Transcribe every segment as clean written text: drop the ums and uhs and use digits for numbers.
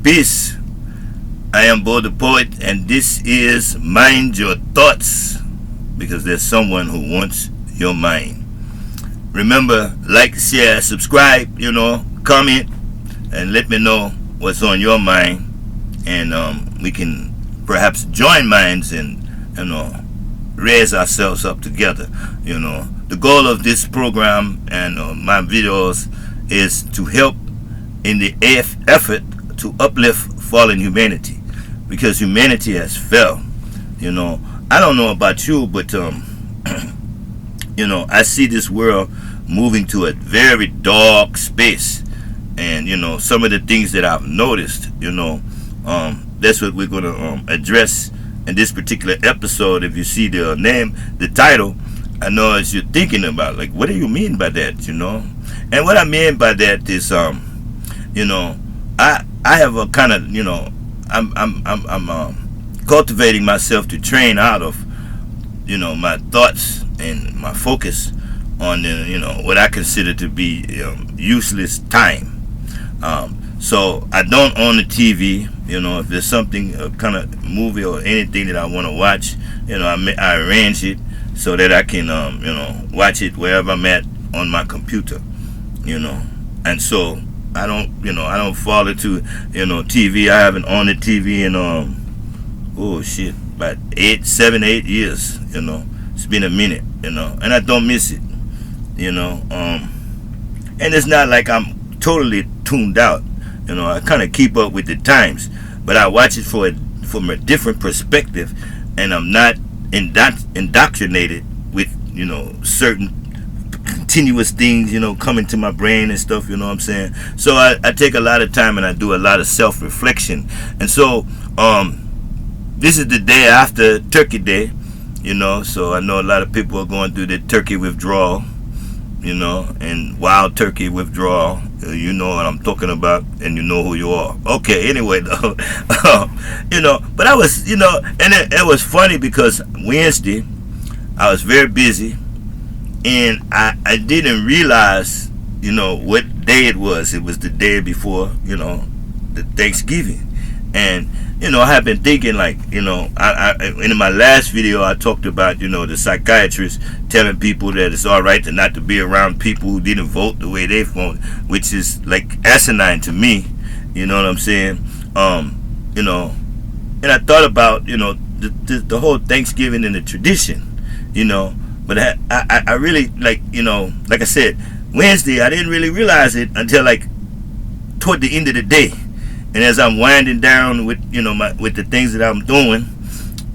Peace. I am Bo the Poet, and this is Mind Your Thoughts, because there's someone who wants your mind. Remember, like, share, subscribe, comment, and let me know what's on your mind, and we can perhaps join minds and, raise ourselves up together. The goal of this program and my videos is to help in the effort to uplift fallen humanity, because humanity has fell. I don't know about you, but I see this world moving to a very dark space, and some of the things that I've noticed, that's what we're going to address in this particular episode. If you see the name, the title, I know as you're thinking about, like, what do you mean by that? And what I mean by that is I have a kind of, I'm cultivating myself to train out of, my thoughts and my focus on what I consider to be useless time. So I don't own the TV. If there's something, kind of movie or anything that I want to watch, I arrange it so that I can, watch it wherever I'm at on my computer, and so I don't fall into, TV. I haven't owned the TV in, about 8 years, It's been a minute, and I don't miss it, and it's not like I'm totally tuned out, I kind of keep up with the times, but I watch it from a different perspective, and I'm not indoctrinated with, certain continuous things, coming to my brain and stuff, what I'm saying? So I take a lot of time and I do a lot of self-reflection. And so this is the day after Turkey Day, so I know a lot of people are going through the turkey withdrawal, and wild turkey withdrawal. You know what I'm talking about, and you know who you are. Okay, anyway, though, but I was, and it was funny because Wednesday I was very busy, and I didn't realize, what day it was. It was the day before, the Thanksgiving. And, I have been thinking, like, I in my last video I talked about, the psychiatrist telling people that it's all right not to be around people who didn't vote the way they voted, which is like asinine to me, you know what I'm saying? And I thought about, the whole Thanksgiving and the tradition, but I really, like I said, Wednesday I didn't really realize it until like toward the end of the day, and as I'm winding down with with the things that I'm doing,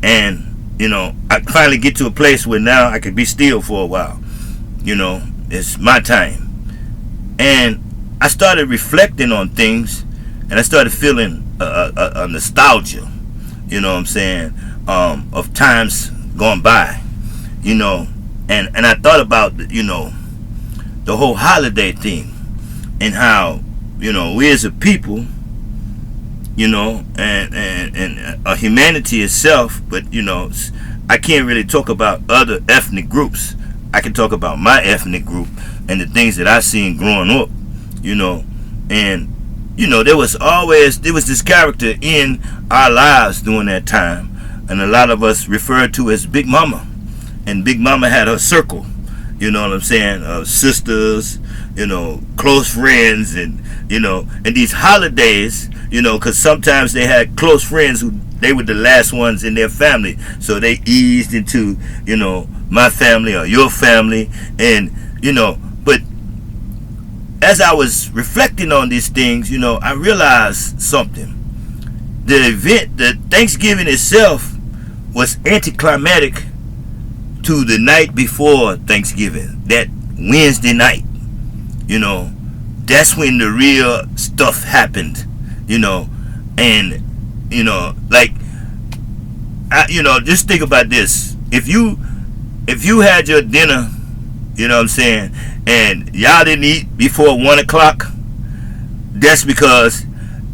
and I finally get to a place where now I can be still for a while. It's my time, and I started reflecting on things, and I started feeling a nostalgia, what I'm saying, of times gone by, and I thought about the whole holiday thing, and how we as a people, and humanity itself, but I can't really talk about other ethnic groups. I can talk about my ethnic group and the things that I seen growing up, and there was this character in our lives during that time, and a lot of us referred to as Big Mama, and Big Mama had her circle, what I'm saying, sisters, close friends, and and these holidays, because sometimes they had close friends who they were the last ones in their family, so they eased into my family or your family, and but as I was reflecting on these things, I realized something. The Thanksgiving itself was anticlimactic to the night before Thanksgiving, that Wednesday night. That's when the real stuff happened, and like just think about this. If you had your dinner, what I'm saying, and y'all didn't eat before 1 o'clock, that's because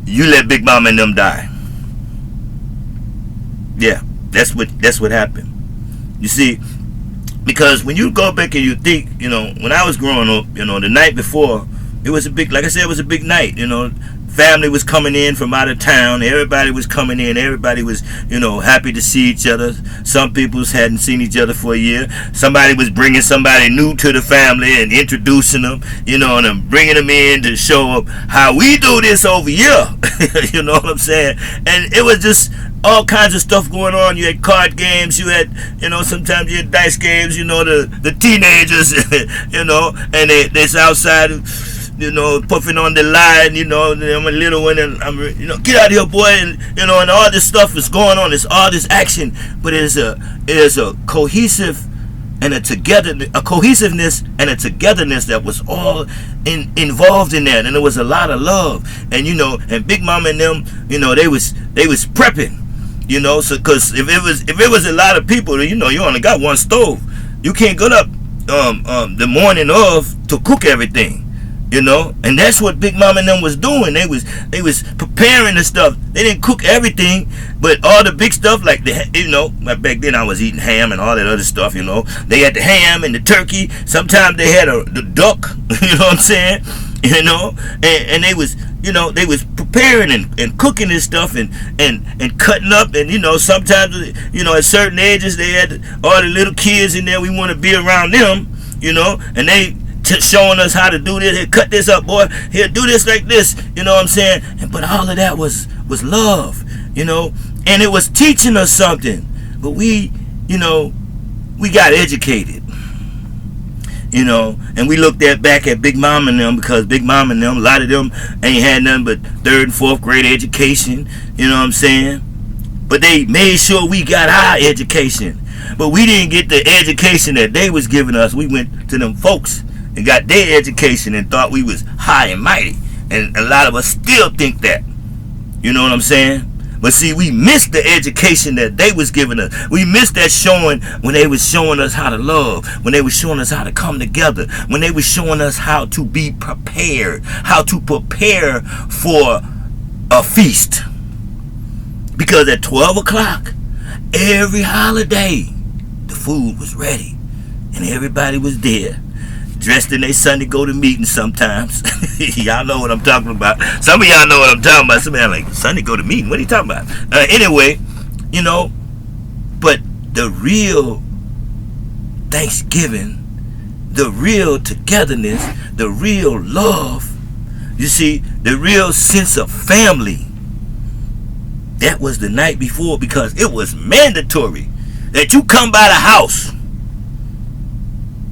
you let Big Mama and them die. Yeah, that's what happened. You see, because when you go back and you think, when I was growing up, the night before, it was a big, like I said, it was a big night, family was coming in from out of town. Everybody was coming in. Everybody was, happy to see each other. Some people hadn't seen each other for a year. Somebody was bringing somebody new to the family and introducing them, and bringing them in to show up how we do this over here. You know what I'm saying? And it was just all kinds of stuff going on. You had card games. You had, sometimes you had dice games. The teenagers, and they's outside, puffing on the line. I'm a little one, and I'm, get out of here, boy, and all this stuff is going on. It's all this action, but it is a cohesive and a cohesiveness and a togetherness that was all involved in that, and there was a lot of love, and and Big Mama and them, they was prepping. So because if it was a lot of people, you only got one stove. You can't get up the morning of to cook everything, and that's what Big Mama and them was doing. They was preparing the stuff. They didn't cook everything, but all the big stuff, like like back then I was eating ham and all that other stuff. They had the ham and the turkey. Sometimes they had the duck. You know what I'm saying? And they was they was preparing and cooking this stuff and cutting up, and sometimes at certain ages they had all the little kids in there. We want to be around them, and they showing us how to do this. Here, cut this up, boy. Here, do this like this. You know what I'm saying? But all of that was love, and it was teaching us something. But we got educated. And we looked back at Big Mama and them, because Big Mama and them, a lot of them ain't had nothing but 3rd and 4th grade education, you know what I'm saying? But they made sure we got our education. But we didn't get the education that they was giving us. We went to them folks and got their education and thought we was high and mighty. And a lot of us still think that. You know what I'm saying? But see, we missed the education that they was giving us. We missed that showing when they was showing us how to love, when they was showing us how to come together, when they was showing us how to be prepared, how to prepare for a feast. Because at 12 o'clock, every holiday, the food was ready and everybody was there, dressed in their Sunday go to meeting sometimes. Y'all know what I'm talking about. Some of y'all know what I'm talking about. Some of y'all like, Sunday go to meeting? What are you talking about? Anyway, but the real Thanksgiving, the real togetherness, the real love, you see, the real sense of family, that was the night before, because it was mandatory that you come by the house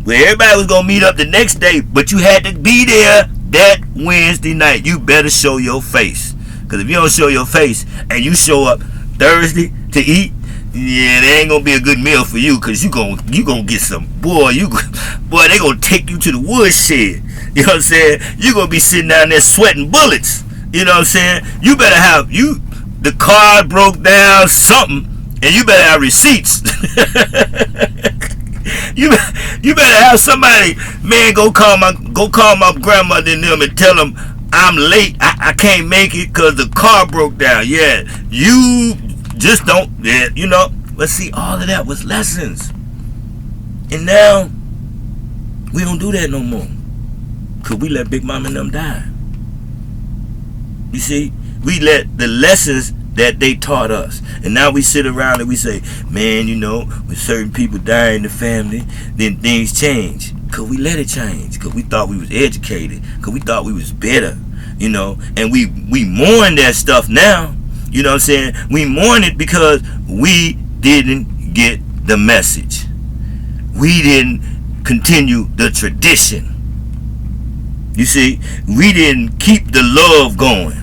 where everybody was going to meet up the next day, but you had to be there that Wednesday night. You better show your face, because if you don't show your face and you show up Thursday to eat, yeah, there ain't going to be a good meal for you, because you gonna get some, boy, they going to take you to the woodshed. You know what I'm saying? You going to be sitting down there sweating bullets. You know what I'm saying? You better have, the car broke down, something, and you better have receipts. You better have somebody, man, go call my grandmother and them and tell them I'm late. I can't make it because the car broke down. Yeah, you just don't, But see, all of that was lessons. And now, we don't do that no more, because we let Big Mama and them die. You see, we let the lessons that they taught us, and now we sit around and we say, man, when certain people die in the family, then things change, because we let it change, because we thought we was educated, because we thought we was better, and we mourn that stuff now. You know what I'm saying? We mourn it because we didn't get the message. We didn't continue the tradition. You see, we didn't keep the love going.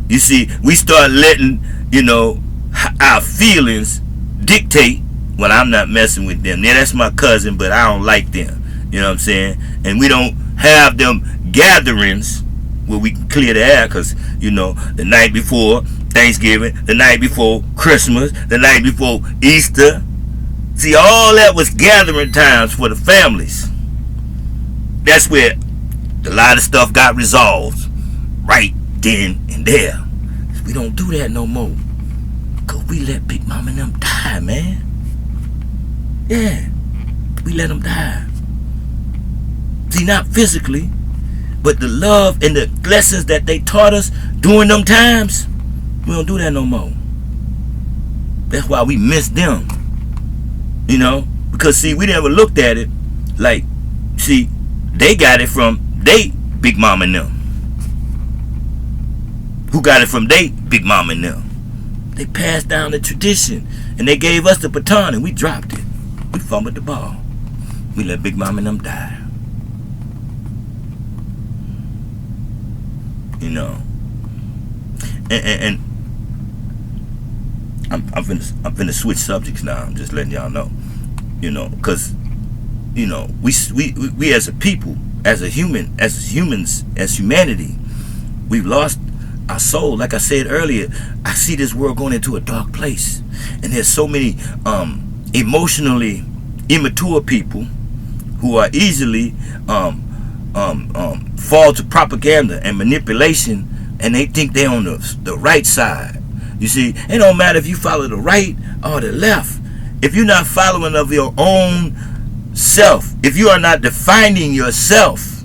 You see, we start letting, our feelings dictate. Well, I'm not messing with them. Yeah, that's my cousin, but I don't like them. You know what I'm saying? And we don't have them gatherings where we can clear the air, because, the night before Thanksgiving, the night before Christmas, the night before Easter. See, all that was gathering times for the families. That's where a lot of stuff got resolved right then and there. We don't do that no more, because we let Big Mama and them die, man. Yeah, we let them die. See, not physically, but the love and the lessons that they taught us during them times, we don't do that no more. That's why we miss them. Because see, we never looked at it like, see, they got it from they big mama and them. Who got it from they big mama and them? They passed down the tradition, and they gave us the baton, and we dropped it. We fumbled the ball. We let big mama and them die. And I'm finna switch subjects now. I'm just letting y'all know, because we as a people, as humans, as humanity, we've lost our soul. Like I said earlier, I see this world going into a dark place, and there's so many emotionally immature people who are easily fall to propaganda and manipulation, and they think they're on the right side. You see, it don't matter if you follow the right or the left. If you're not following of your own self, if you are not defining yourself,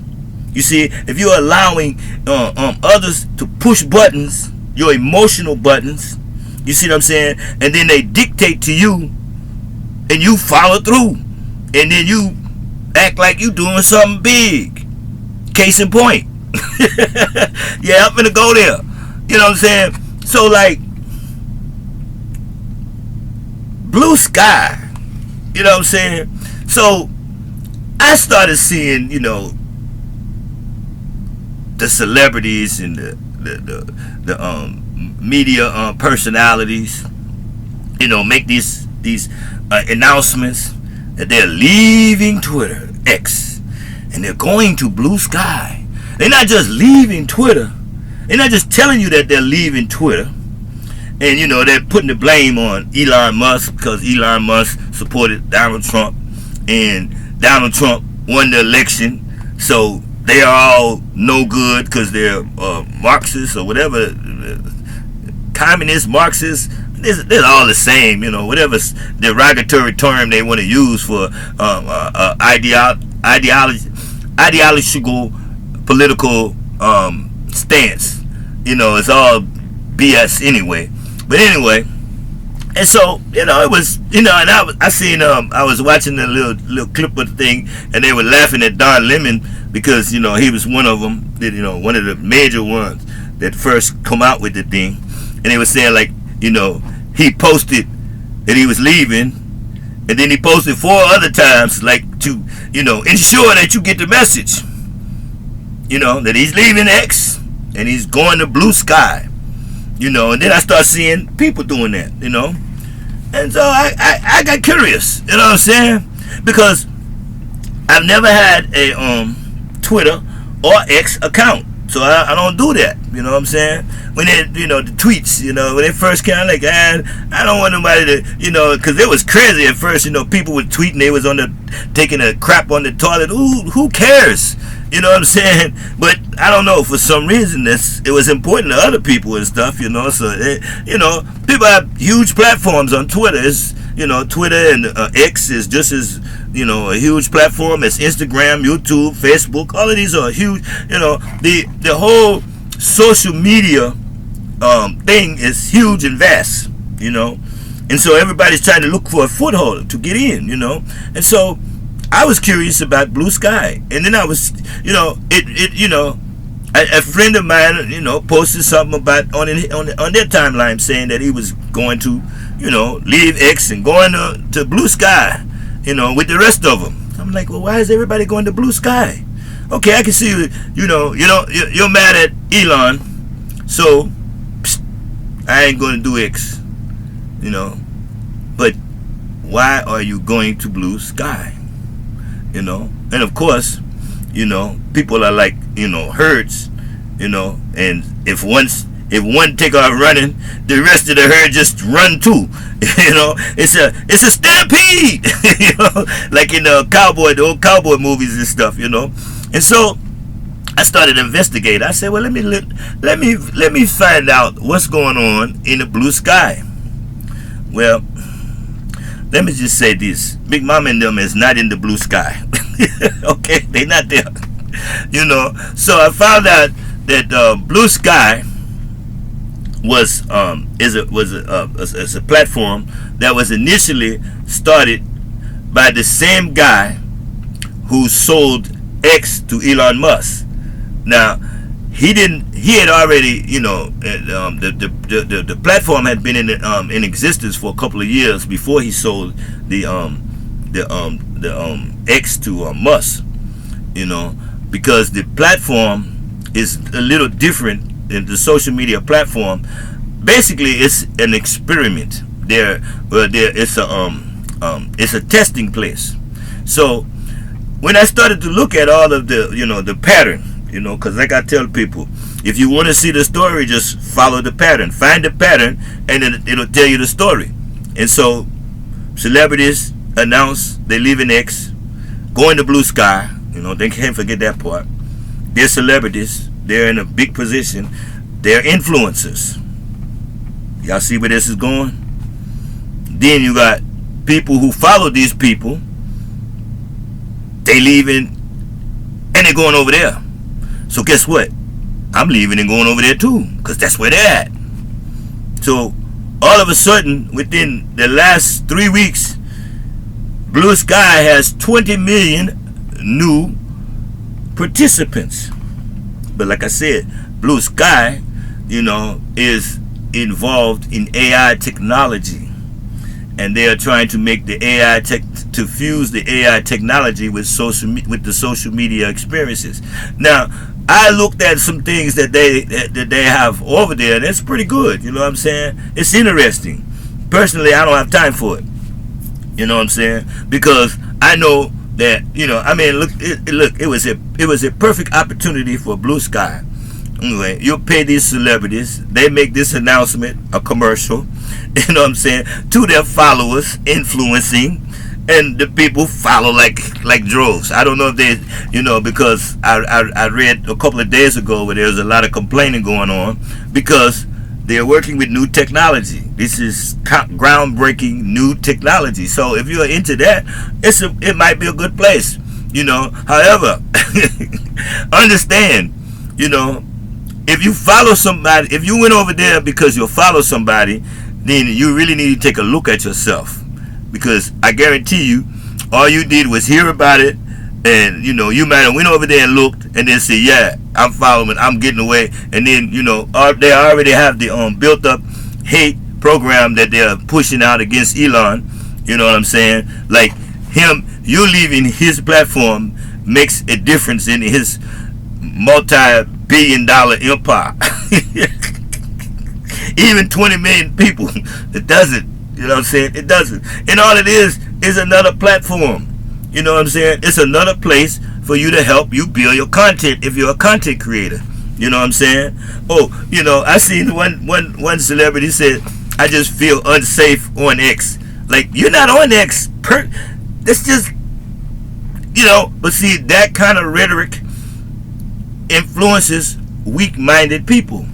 you see, if you're allowing others to push buttons, your emotional buttons, you see what I'm saying, and then they dictate to you, and you follow through, and then you act like you doing something big. Case in point. Yeah, I'm finna go there. You know what I'm saying? So like, blue sky. You know what I'm saying? So I started seeing, the celebrities and the media personalities, make these announcements that they're leaving Twitter, X, and they're going to blue sky. They're not just leaving Twitter. They're not just telling you that they're leaving Twitter. And, they're putting the blame on Elon Musk because Elon Musk supported Donald Trump. And Donald Trump won the election. So they are all no good because they're Marxists or whatever. Communist, Marxists. They're all the same, whatever derogatory term they want to use for ideological political stance. It's all BS anyway. But anyway, and so it was, and I was watching the little clip of the thing, and they were laughing at Don Lemon because he was one of them, one of the major ones that first come out with the thing, and they were saying like, he posted that he was leaving, and then he posted 4 other times, like to, ensure that you get the message, that he's leaving X and he's going to blue sky, and then I start seeing people doing that, and so I got curious, you know what I'm saying, because I've never had a Twitter or X account. So I don't do that, you know what I'm saying? When they, the tweets, when they first came, I'm like, I don't want nobody to, because it was crazy at first, people were tweeting they was taking a crap on the toilet. Ooh, who cares? You know what I'm saying? But I don't know, for some reason it was important to other people and stuff, so, people have huge platforms on Twitter. It's, Twitter and X is just as, a huge platform as Instagram, YouTube, Facebook. All of these are huge. The whole social media thing is huge and vast. And so everybody's trying to look for a foothold to get in. And so I was curious about blue sky, and then I was, a friend of mine, posted something about on their timeline saying that he was going to, leave X and going to blue sky, with the rest of them. I'm like, well, why is everybody going to blue sky? Okay, I can see you're mad at Elon, so I ain't going to do X, But why are you going to blue sky? And of course, people are like, herds, and if one take off running, the rest of the herd just run too. It's a stampede, like in the old cowboy movies and stuff, And so I started investigating. I said, well, let me find out what's going on in the blue sky. Well, let me just say this: Big Mama and them is not in the blue sky. Okay, they not there. So I found out that blue sky is a platform that was initially started by the same guy who sold X to Elon Musk. Now, he had already, the platform had been in existence for a couple of years before he sold the X to Musk. Because the platform is a little different than the social media platform. Basically, it's an experiment. It's a testing place. So when I started to look at all of the pattern, because like I tell people, if you want to see the story, just follow the pattern. Find the pattern, and then it'll tell you the story. And so, celebrities announce they're leaving X, going to Blue Sky. They can't forget that part. They're celebrities. They're in a big position. They're influencers. Y'all see where this is going? Then you got people who follow these people. They leaving, and they're going over there. So guess what? I'm leaving and going over there too, because that's where they're at. So all of a sudden, within the last 3 weeks, Blue Sky has 20 million new participants. But like I said, Blue Sky, is involved in AI technology, and they are trying to make the AI to fuse the AI technology with the social media experiences. Now, I looked at some things that they have over there, and it's pretty good. You know what I'm saying? It's interesting. Personally, I don't have time for it. You know what I'm saying? Because I know that it was a perfect opportunity for Blue Sky. Anyway, you pay these celebrities, they make this announcement, a commercial, you know what I'm saying, to their followers, influencing, and the people follow like droves. I don't know if they, because I read a couple of days ago where there was a lot of complaining going on because they're working with new technology. This is groundbreaking new technology. So if you're into that, it might be a good place. However, understand, if you follow somebody, if you went over there because you follow somebody, then you really need to take a look at yourself. Because I guarantee you, all you did was hear about it, and you might have went over there and looked, and then say, yeah, I'm following, I'm getting away, and then they already have the built up hate program that they're pushing out against Elon. You know what I'm saying? Like you leaving his platform makes a difference in his multi-billion-dollar empire. Even 20 million people, it doesn't. You know what I'm saying? It doesn't. And all it is another platform. You know what I'm saying? It's another place for you to help you build your content if you're a content creator. You know what I'm saying? Oh, I seen one celebrity said, I just feel unsafe on X. Like, you're not on X. That's just, but see, that kind of rhetoric influences weak-minded people.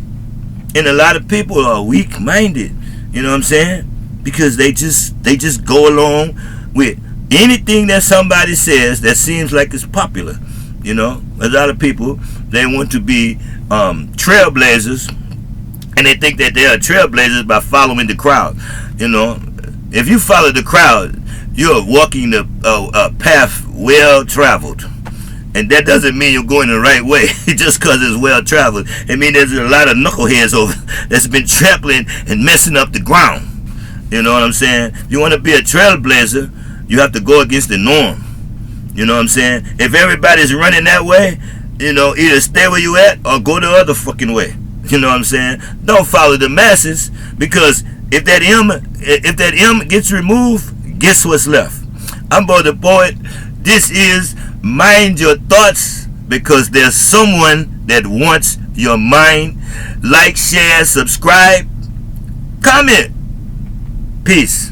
And a lot of people are weak-minded. You know what I'm saying? Because they just go along with anything that somebody says that seems like it's popular. A lot of people, they want to be trailblazers, and they think that they are trailblazers by following the crowd. If you follow the crowd, you're walking the path well traveled. And that doesn't mean you're going the right way just because it's well traveled. It means there's a lot of knuckleheads over that's been trampling and messing up the ground. You know what I'm saying? If you want to be a trailblazer, you have to go against the norm. You know what I'm saying? If everybody's running that way, either stay where you at or go the other fucking way. You know what I'm saying? Don't follow the masses, because if that M gets removed, guess what's left? I'm Brother Poet. This is Mind Your Thoughts, because there's someone that wants your mind. Like, share, subscribe, comment. Peace.